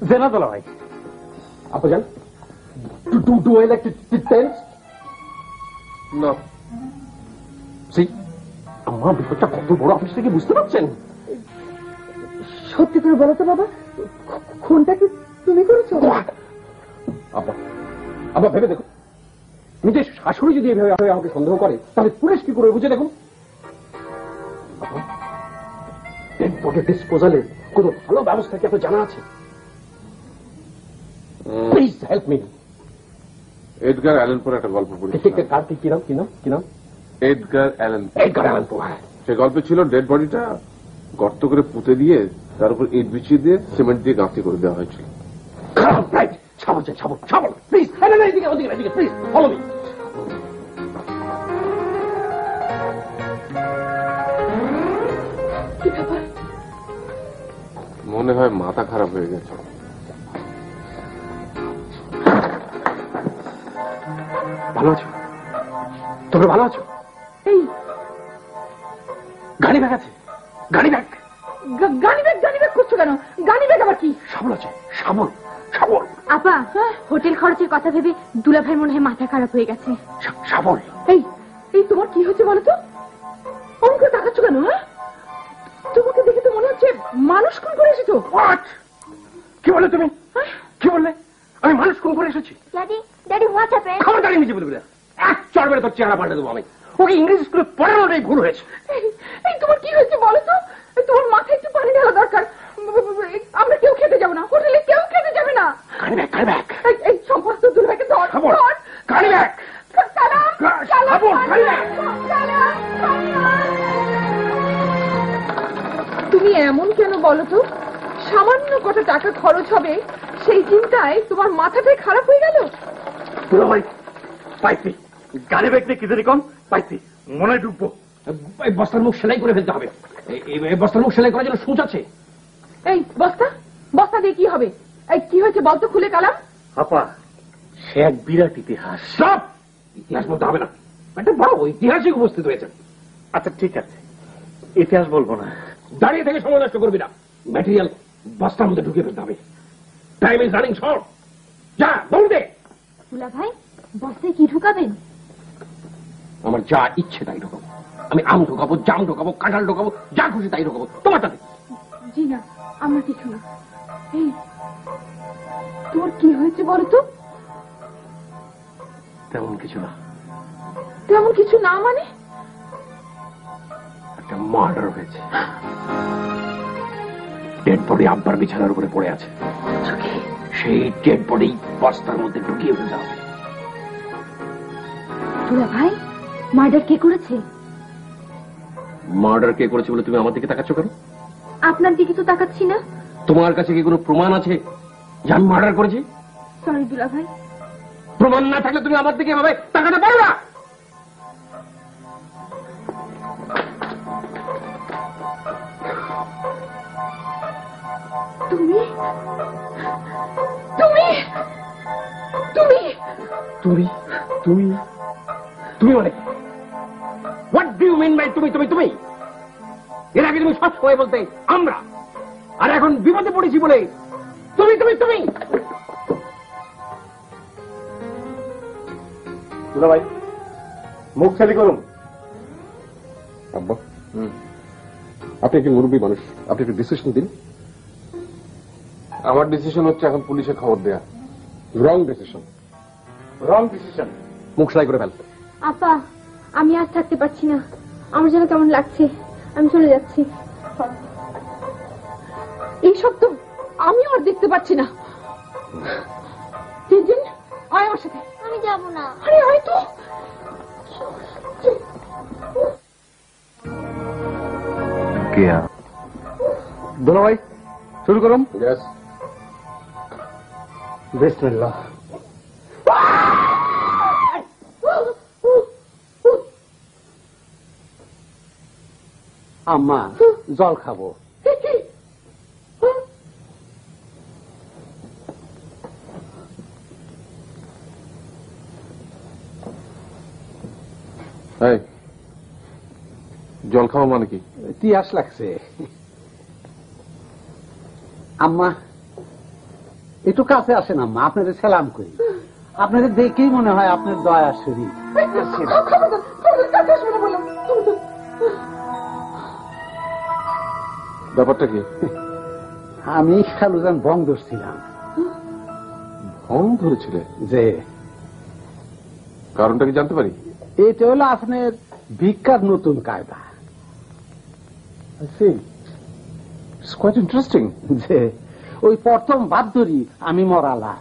জেনা দুলা ভাই, আপু জান, do I like to tense? না। See, আমার বিপদটা কত বড় আপনি সেটা কি বুঝতে পারছেন? সত্যি করে বলো তো বাবা, খুনটা কি তুমি করেছো? আবার ভেবে দেখো, নিজের শাশুড়ি যদি এভাবে আমাকে সন্দেহ করে, তাহলে পুলিশ কি করে বুঝে দেখুন। ডেড বডি ডিসপোজালের কোনো ভালো ব্যবস্থা কি আপনার জানা আছে? Please help me. Edgar Allan পোর একটা গল্প পড়েছি। কি নাম? এডগার অ্যালান পো। হ্যাঁ। সে গল্পে ছিল ডেড বডিটা গর্ত করে পুঁতে দিয়ে তার উপর ইট বিছিয়ে দিয়ে সিমেন্ট দিয়ে গাঁথি করে দেওয়া হয়েছিল। ছাবল প্লিজ। এদিকে প্লিজ ফলো মি। কি ব্যাপার? মনে হয় মাথা খারাপ হয়ে গেছে। ভালো আছো? তোমরা ভালো আছো? এই গাড়ি ব্যাগ আছে, গাড়ি ব্যাগ। গানি ব্যাগ করছো কেন? গানি ব্যাগ আবার কি? শাবল আছে, শাবল। আপা, হোটেল খরচের কথা ভেবে দুলা ভাই মনে হয় মাথা খারাপ হয়ে গেছে। শাবল। এই তোমার কি হচ্ছে বলো তো? অঙ্ক তাকাচ্ছ কেন? তোমাকে দেখে তো মনে হচ্ছে মানুষ খুন করে এসেছো। কি বলে তুমি? কি বললে? আমি মানুষ খুন করে এসেছি? Daddy what happened? খবরদারি নিজে বলবে না। এক চড় মেরে তোর চেহারা পাল্টে দেবো আমি। ওকে ইংরেজি স্কুলে পড়ানোটাই ভুল হয়েছে। এই তোমার কি হয়েছে বলো তো? তোমার মাথায় একটু পানি ঢালা দরকার। আমরা কেউ খেতে যাবো না, হোটেলে কেউ খেতে যাবে না। গাড়ি ব্যাগ। এই সমস্ত দুলাভাইকে ধর। গাড়ি ব্যাগ। তুমি এমন কেন বলো তো? সামান্য কত টাকা খরচ হবে সেই চিন্তায় তোমার মাথাটাই খারাপ হয়ে গেল। পাইছি গাড়ি ব্যাগ নিয়ে কি জানি কম পাইছি, মনে ডুববো। এই বস্তার মুখ সেলাই করে ফেলতে হবে। এই বস্তার মুখ সেলাই করার জন্য সুচ আছে। এই বস্তা দিয়ে কি হবে? এই কি হয়েছে বলতো খুলে কালাম? আপা, সে এক বিরাট ইতিহাস। সব ইতিহাস বলতে হবে না, একটা বড় ঐতিহাসিক উপস্থিত হয়েছে। আচ্ছা ঠিক আছে, ইতিহাস বলবো না। দাঁড়িয়ে থেকে সময় নষ্ট করবি না। ম্যাটেরিয়াল বস্তার মধ্যে ঢুকে ফেলতে হবে। Time is running short. যা দৌড় দে। দুলা ভাই, বস্তায় কি ঢুকাবেন? আমার যা ইচ্ছে তাই ঢুকাবো। আমি আম ঢোকাবো, জাম ঢোকাবো, কাঁঠাল ঢোকাবো, যা খুশি তাই ঢোকাবো, তোমারটাতে। জি না, আমার কিছু না। এই তোর কি হয়েছে বলো তো? তেমন কিছু না। তেমন কিছু না মানে? একটা মার্ডার হয়েছে। ডেড বডি আব্বার বিছানার উপরে পড়ে আছে। সেই ডেড বডি বস্তার মধ্যে ঢুকিয়ে ফেলতে হবে। দুলা ভাই, মার্ডার কে করেছে? মার্ডার কে করেছে বলে তুমি আমার দিকে তাকাচ্ছ কেন? আপনার দিকে তো তাকাচ্ছি না। তোমার কাছে কি কোনো প্রমাণ আছে যে আমি মার্ডার করেছি? সরি দুলা ভাই। প্রমাণ না থাকলে তুমি আমার দিকে এভাবে তাকাতে পারো না। তুমি তুমি তুমি তুমি তুমি তুমি মানে what do you mean by তুমি তুমি তুমি? এর আগে তুমি সবসময় বলতে আমরা, আর এখন বিপদে পড়েছি বলে তুমি তুমি তুমি। দুলা ভাই, মুখ খালি করুন। আব্বা, আপনি কি মুরব্বী মানুষ, আপনি একটু ডিসিশন দিন। আমার ডিসিশন হচ্ছে এখন পুলিশে খবর দেয়া। রং ডিসিশন। রং ডিসিশন। মুখ সেলাই করে ফেল। আপা, আমি আর থাকতে পারছি না, আমার যেন কেমন লাগছে, আমি চলে যাচ্ছি। এইসব তো আমিও আর দেখতে পাচ্ছি না। তিনজন আয় আমার সাথে। আমি যাব না। আরে আয় তো। দুলা ভাই, শুরু করুন। Yes. বিসমিল্লাহ। আম্মা, জল খাবো। এই, জল খাওয়া মানে কি? তিয়াস লাগছে। আম্মা, একটু কাছে আসেন আম্মা, আপনাদের সালাম করি। আপনাদের দেখেই মনে হয় আপনার দয়া শরীর। ব্যাপারটা কি? আমি খালুজান ভং ধরছিলাম। ভং ধরেছিলে? যে কারণটা কি জানতে পারি? এটা হলো আপনার ভিক্ষার নতুন কায়দা। I see. It's quite interesting. যে ওই প্রথম বাদ্যরি আমি মরালা,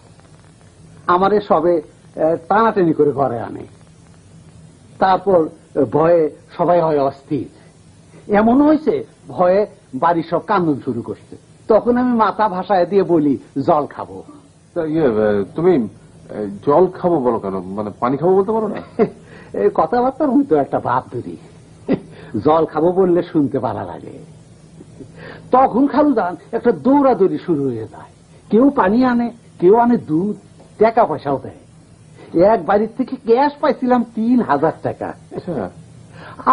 আমারে সবে টানাটানি করে ঘরে আনে। তারপর ভয়ে সবাই হয় অস্থির। এমন হয়েছে ভয়ে বাড়ির সব কান্দন শুরু করছে। তখন আমি মাথা ভাসায় দিয়ে বলি জল খাবো। তা তুমি জল খাবো বলো কেন? মানে পানি খাবো বলতে পারো না? এই কথাবার্তার মতো একটা ভাব ধরি। জল খাবো বললে শুনতে ভালো লাগে। তখন খালুদান একটা দৌড়াদৌড়ি শুরু হয়ে যায়। কেউ পানি আনে, কেউ আনে দুধ, টাকা পয়সাও দেয়। এক বাড়ির থেকে ক্যাশ পাইছিলাম 3000 টাকা।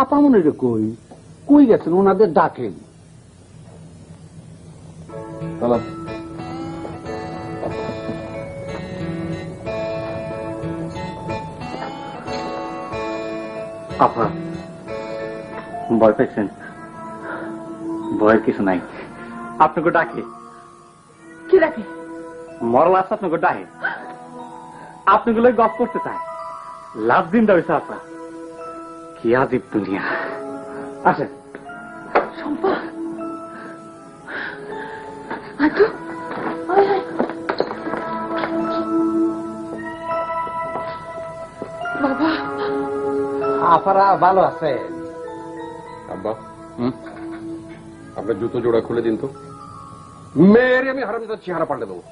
আপা মনে রে কই কই গেছেন, ওনাদের ডাকেন। আপা, ভয় পাইছেন? ভয়ের কিছু নাই, আপনাকে ডাকে। কে ডাকে? মরল আছে আপনাকে ডাকে, আপনাগুলো গপ করতে চায়। লাভ দিন দেওয়া আপা, কি আজীব দুনিয়া। আসেন। শম্পা, আয় তো, আয় আয়। বাবা, আপারা ভালো আছে? আব্বা, আপনার জুতো জোড়া খুলে দিন তো। মেয়ের আমি হারামজাদার চেহারা পাল্টে দেবো।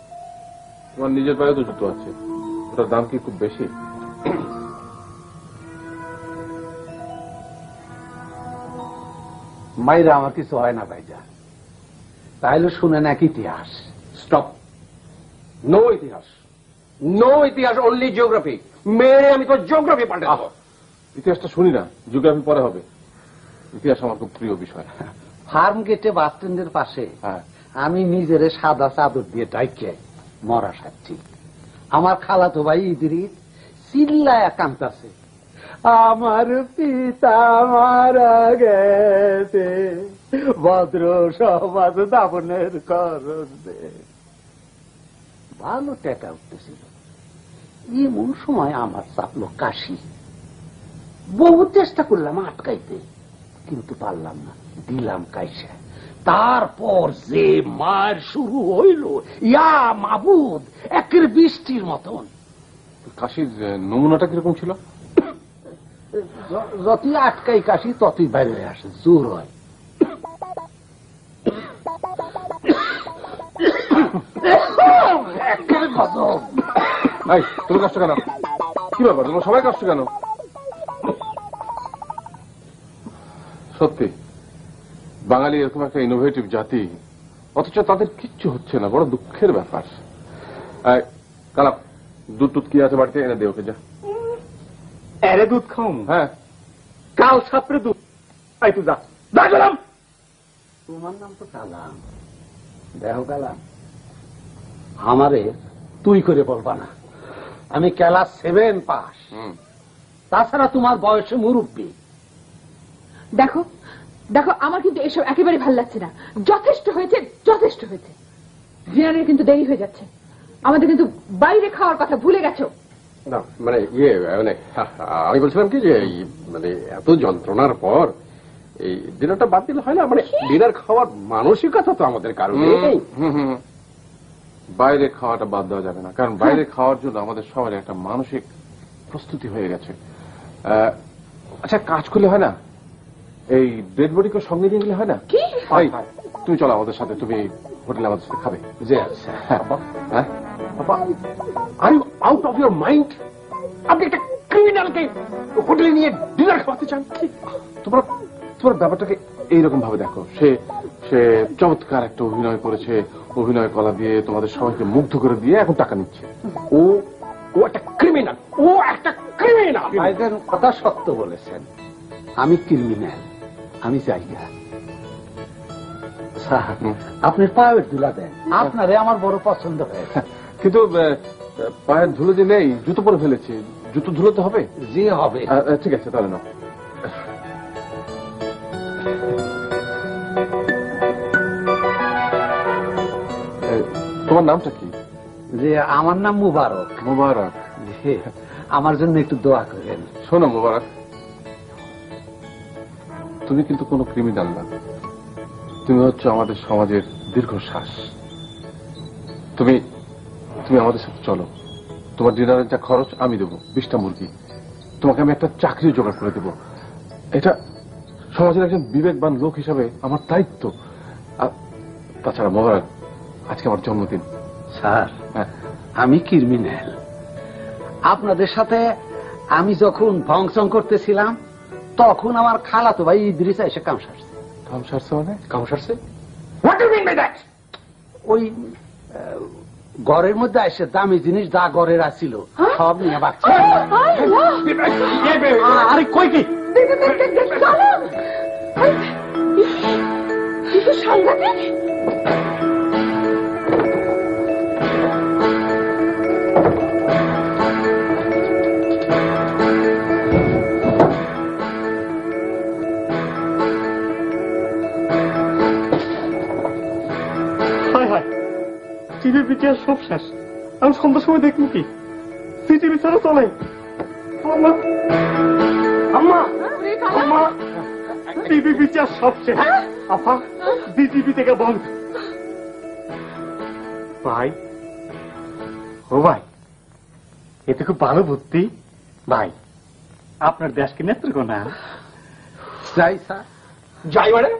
তোমার নিজের পায়ে তো জুতো আছে, ওটার দাম কি খুব বেশি? মাইরা আমার কিছু হয় না ভাইজা। তাইলে শুনে এক ইতিহাস। স্টপ। নো ইতিহাস, নো ইতিহাস, অনলি জিওগ্রাফি। মেয়ে আমি তো জিওগ্রাফি পাল্টে দেবো। ইতিহাসটা শুনি না, জিওগ্রাফি পরে হবে। ইতিহাস আমার খুব প্রিয় বিষয়। ফার্ম গেটে বাস স্ট্যান্ডের পাশে আমি নিজের সাদা চাদর দিয়ে ডাইকে মরা সাচ্ছি। আমার খালাতো ভাই ইদ্রিস চিল্লায় কাঁদতাছে, আমার পিতা মারা গেছে, ভদ্র সমাজ দাপনের করছে। ভালো টেকা উঠতেছিল। এমন সময় আমার চাপলো কাশি। বহু চেষ্টা করলাম আটকাইতে, কিন্তু পারলাম না, দিলাম কাইসা। তারপর যে মার শুরু হইল, ইয়া মাবুদ, একের বৃষ্টির মতন। কাশির নমুনাটা কিরকম ছিল? যতই আটকাই কাশি ততই বাইরে হয়ে আসে, জোর হয়। তুমি কষ্ট কেন? কি ব্যাপার, তোমার সবাই কষ্ট কেন? সত্যি বাঙালি এরকম একটা ইনোভেটিভ জাতি, অথচ তাদের কিচ্ছু হচ্ছে না, বড় দুঃখের ব্যাপার। কালা, দুধ টুধ কি আছে বাড়িতে এনে দে ওকে, যা। এরে দুধ খাও? হ্যাঁ, কাল সাপড়ে দুধ। তাই তুই যা। তোমার নাম তো কালাম। দেখো কালাম, আমারে তুই করে বলবা না। আমি ক্লাস 7 পাস। তাছাড়া তোমার বয়সে মুরব্বী। দেখো দেখো, আমার কিন্তু এসব একেবারে ভালো লাগছে না। যথেষ্ট হয়েছে, যথেষ্ট হয়েছে। ডিনারের কিন্তু দেরি হয়ে যাচ্ছে। আমাদের কিন্তু বাইরে খাওয়ার কথা ভুলে গেছো। না মানে মানে আমি বলছিলাম কি যে মানে এত যন্ত্রণার পর এই ডিনারটা বাদ দিলে হয় না? মানে ডিনার খাওয়ার মানসিকতা তো আমাদের কারণে। বাইরে খাওয়াটা বাদ দেওয়া যাবে না, কারণ বাইরে খাওয়ার জন্য আমাদের সবার একটা মানসিক প্রস্তুতি হয়ে গেছে। আচ্ছা, কাজ করলে হয় না, এই ডেড বডিকে সঙ্গে নিয়ে গেলে হয় না? তুমি চলো আমাদের সাথে, তুমি হোটেলে আমাদের সাথে খাবে। যে আচ্ছা, হ্যাঁ বাবা, are you out of your mind? আপনি একটা ক্রিমিনালকে হোটেলে নিয়ে ডিনার খাওয়াতে চান? তোমার তোমার ব্যাপারটাকে এইরকম ভাবে দেখো। সে সে চমৎকার একটা অভিনয় করেছে, অভিনয় কলা দিয়ে তোমাদের সবাইকে মুগ্ধ করে দিয়ে এখন টাকা নিচ্ছে। ও ও একটা ক্রিমিনাল, ও একটা ক্রিমিনাল। ভাইদের কথা সত্য বলেছেন, আমি ক্রিমিনাল, আমি জায়গা। আপনি পায়ের ধুলা দেন, আপনারে আমার বড় পছন্দ হয়েছে। কিন্তু পায়ের ধুলো যে নেই, জুতো পরে ফেলেছি, জুতো ধুলোতে হবে? জি হবে। ঠিক আছে, তাহলে না। তোমার নামটা কি? যে আমার নাম মুবারক। মুবারক। আমার জন্য একটু দোয়া করেন। শোনো মুবারক, তুমি কিন্তু কোনো ক্রিমিনাল না, তুমি হচ্ছে আমাদের সমাজের দীর্ঘশ্বাস। তুমি তুমি আমাদের সাথে চলো, তোমার ডিনারের যা খরচ আমি দেবো, 20টা মুরগি। তোমাকে আমি একটা চাকরি জোগাড় করে দেবো। এটা সমাজের একজন বিবেকবান লোক হিসাবে আমার দায়িত্ব। তাছাড়া মোবারক, আজকে আমার জন্মদিন। স্যার, আমি ক্রিমিনাল। আপনাদের সাথে আমি যখন ফাংশন করতেছিলাম, তখন আমার খালাতো ভাই ইদ্রিস এসে কাম সারছে। কাম সারছে মানে? কাম সারছে? What you mean by that? ওই ঘরের মধ্যে এসে দামি জিনিস যা ঘরের আছিল সব নিয়ে বাচ্চা। আরে কই কি সাংঘাতিক। টিভি পিটিআর সব শেষ। আমি সন্ধ্যার সময় দেখবো কি? সিটিভি ছাড়া চলে? টিভি পিটিআর সব শেষ। আপা, বিটিভি থেকে বন্ধ। ভাই, ও ভাই, এতে খুব ভালো বুদ্ধি। ভাই, আপনার দেশকে নেত্রকোনা। যাই স্যার, যাই মানে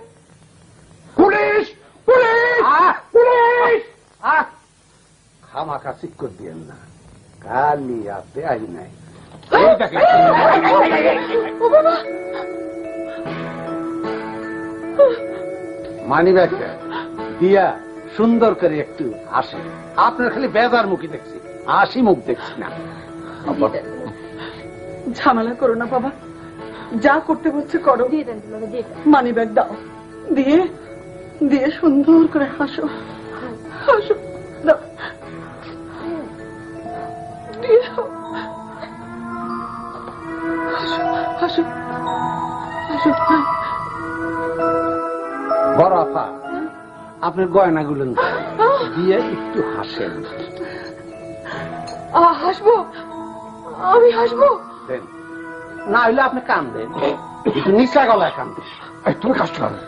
পুলিশ পুলিশ পুলিশ। খামাখা চিক করে দিয়েন না, কালি আপে আই নাই। মানি ব্যাগ দিয়া সুন্দর করে একটু হাসি। আপনার খালি বেজার মুখী দেখছি, হাসি মুখ দেখছি না। ঝামেলা করো না বাবা, যা করতে হচ্ছে করো। মানি ব্যাগ দাও, দিয়ে দিয়ে সুন্দর করে হাসো হাসো। দাও, দিয়ে দাও, হাসো। বড় আপা, আপনার গয়নাগুলো দিয়ে একটু হাসেন। হাসবো? আমি হাসবো? দেন, না হইলে আপনি কান দেন, একটু নিচা গলায় কান দেন। তুমি কষ্ট হবে।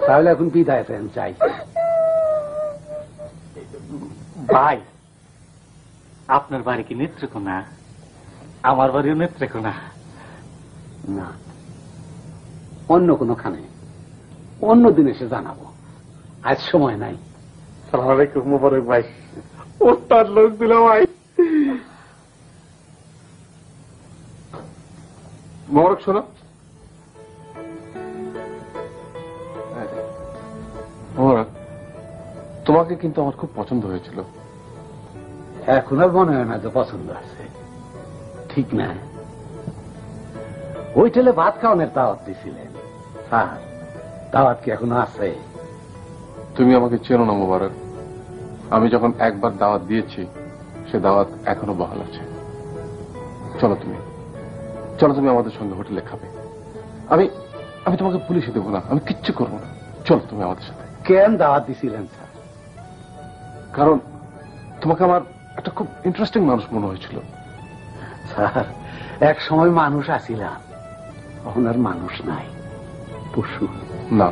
তাহলে এখন বিদায় দেন, চাই। ভাই, আপনার বাড়ি কি নেত্রকোনা? আমার বাড়িও নেত্রকোনা। না, অন্য কোনখানে অন্য দিন এসে জানাবো, আজ সময় নাই। সালাম আলাইকুম মোবারক ভাই। ওস্তাদ লোক দিল ভাই। মোবারক, শোনো। মোবারক, তোমাকে কিন্তু আমার খুব পছন্দ হয়েছিল। এখন আর মনে হয় না যে পছন্দ আছে, ঠিক না? ওই টেলে ভাত খাওয়ানোর দাওয়াত দিছিলেন, হ্যাঁ, দাওয়াত কি এখনো আছে? তুমি আমাকে চেনো না মোবারক, আমি যখন একবার দাওয়াত দিয়েছি সে দাওয়াত এখনো বহাল আছে। চলো তুমি আমাদের সঙ্গে হোটেলে খাবে। আমি আমি তোমাকে পুলিশে দেবো না, আমি কিচ্ছু করবো না। চলো তুমি আমাদের সাথে। কেন দাওয়াত দিছিলেন স্যার? কারণ তোমাকে আমার একটা খুব ইন্টারেস্টিং মানুষ মনে হয়েছিল। স্যার, এক সময় মানুষ আছিলাম, এখন আর মানুষ নাই, পশু। না,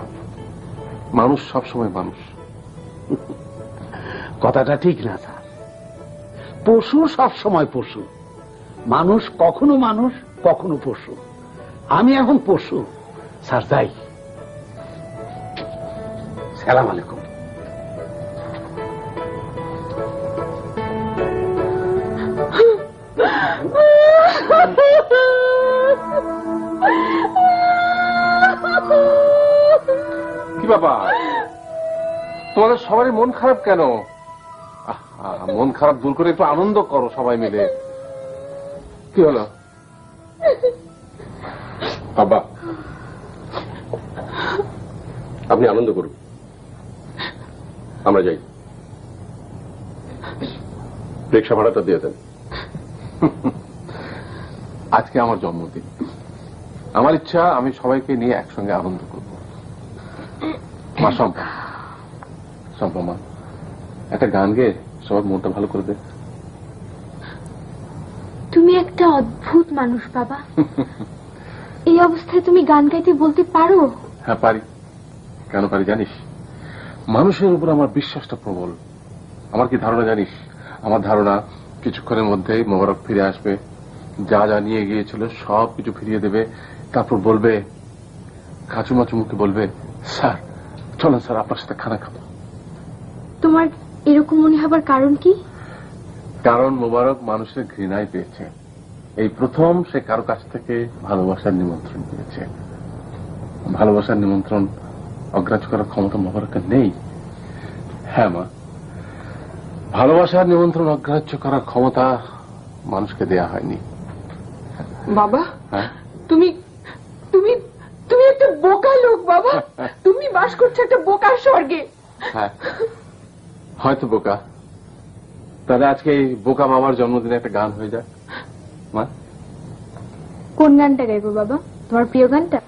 মানুষ সবসময় মানুষ। কথাটা ঠিক না স্যার, পশু সব সময় পশু, মানুষ কখনো মানুষ কখনো পশু। আমি এখন পশু স্যার, যাই। সালাম আলাইকুম। কি বাবা, তোমাদের সবারই মন খারাপ কেন? মন খারাপ দূর করে একটু আনন্দ করো সবাই মিলে। কি হলো বাবা? আপনি আনন্দ করুন, আমরা যাই। রিক্সা ভাড়াটা দিয়ে দেন। আজকে আমার জন্মদিন, আমার ইচ্ছা আমি সবাইকে নিয়ে একসঙ্গে আনন্দ করব। মা শম্পা মা, একটা গান গেয়ে সবার মনটা ভালো করে দে। তুমি একটা অদ্ভুত মানুষ বাবা। এই অবস্থায় তুমি গান গাইতে বলতে পারো? হ্যাঁ পারি। কেন পারি জানিস? মানুষের উপর আমার বিশ্বাসটা প্রবল। আমার কি ধারণা জানিস? আমার ধারণা কিছুক্ষণের মধ্যেই মোবারক ফিরে আসবে, যা যা নিয়ে গিয়েছিল সব কিছু ফিরিয়ে দেবে, তারপর বলবে, কাচুমাচু মুখে বলবে, স্যার চলেন স্যার আপনার সাথে খানা খাবো। তোমার এরকম মনে হবার কারণ কি? কারণ মোবারক মানুষের ঘৃণায় পেয়েছে। এই প্রথম সে কারো কাছ থেকে ভালোবাসার নিমন্ত্রণ পেয়েছে। ভালোবাসার নিমন্ত্রণ অগ্রাহ্য করার ক্ষমতা মোবারকের নেই। হ্যাঁ মা, ভালোবাসার নিমন্ত্রণ অগ্রাহ্য করার ক্ষমতা মানুষকে দেয়া হয়নি। বাবা, হ্যাঁ, তুমি তুমি তুমি একটা বোকা লোক বাবা। তুমি বাস করছো একটা বোকার স্বর্গে। হ্যাঁ হয়তো বোকা। তাহলে আজকে এই বোকা মামার জন্মদিনে একটা গান হয়ে যায়। মা, কোন গানটা গাইবো বাবা? তোমার প্রিয় গানটা?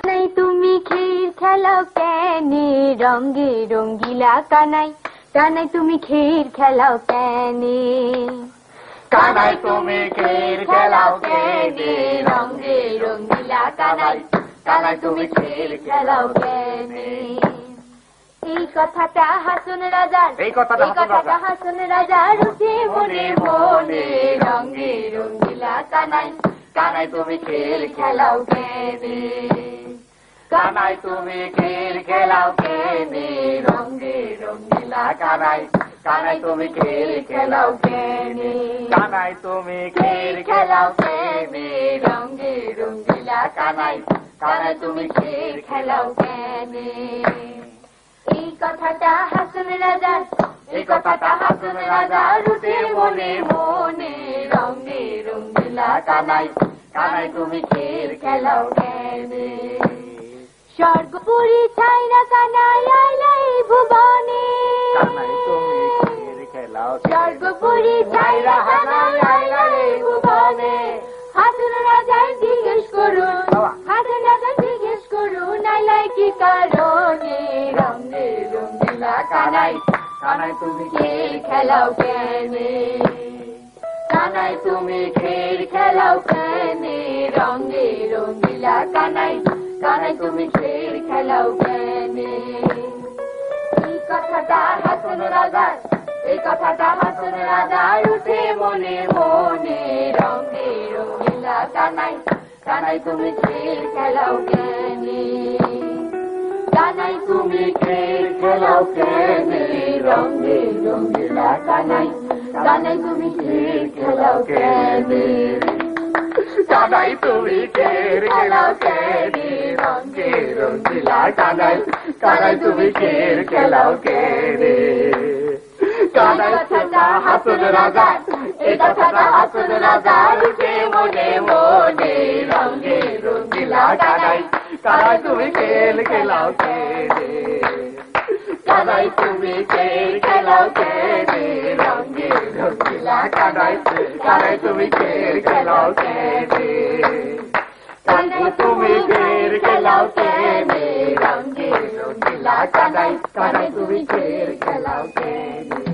নাই তুমি ক্ষীর খেলাও কেনে রঙে রঙ্গিলা কানাই, কানাই তুমি ক্ষীর খেলাও কেনে, কানাই তুমি ক্ষীর খেলাও কেনে রঙে রঙ্গিলা কানাই, কানাই তুমি ক্ষীর খেলাও কেনে। এই কথাটা হাসন রাজার, এই কথাটা হাসন রাজার উঠে মনে মনে রঙে রঙ্গিলা কানাই, কানাই তুমি ক্ষীর খেলাও কেনে, কানাই তুমি ক্ষীর খেলাও কেনে রঙে রঙ্গিলা কানাই, কানাই তুমি খেল খেলাও কেনে কানাই তুমি খেল খেলাও কেনে রঙে রঙ্গিলা কানাই কানাই তুমি খেল খেলাও কেনে এই কথাটা হাসন রাজার এই কথাটা হাসন রাজার উঠে মনে মনে রঙে রঙ্গিলা কানাই কানাই তুমি খেল খেলাও কেনে স্বর্গপুরী ছাইরা কানাই আইলা এই ভুবনে কানাই তুমি খেল খেলাও স্বর্গপুরী ছাইরা কানাই আইলা এই ভুবনে হাসন রাজার জিজ্ঞেস করুন হাসন রাজার জিজ্ঞেস করুন আইলাই কি কারণে রঙে রঙিলা কানাই কানাই তুমি খেল খেলাও কেনে কানাই তুমি খেল খেলাও কেনে রঙে রঙিলা কানাই কানাই তুমি খেল খেলাও কেনে এই কথাটা হাসন রাজার এই কথাটা হাসন রাজার উঠে মনে মনে রঙে রঙিলা কানাই কানাই তুমি খেল খেলাও কেনে কানাই তুমি খেল খেলাও কেনে রঙে রঙিলা কানাই কানাই তুমি খেল খেলাও কেনে কানাই তুমি খেল খেলাও কেনে রঙে রঙিলা কানাই কানাই তুমি খেল খেলাও কেনে কানাই কথাটা হাসন রাজার এই কথাটা হাসন রাজার উঠে মনে মনে রঙে রঙিলা কানাই কানাই তুমি খেল খেলাও কেনে কানাই তুমি খেল খেলাও কেনে রঙে রঙিলা কানাই কানাই তুমি খেল খেলাও কেনে কানাই তুমি খেল খেলাও কেনে রঙে রঙিলা কানাই কানাই তুমি খেল খেলাও কেনে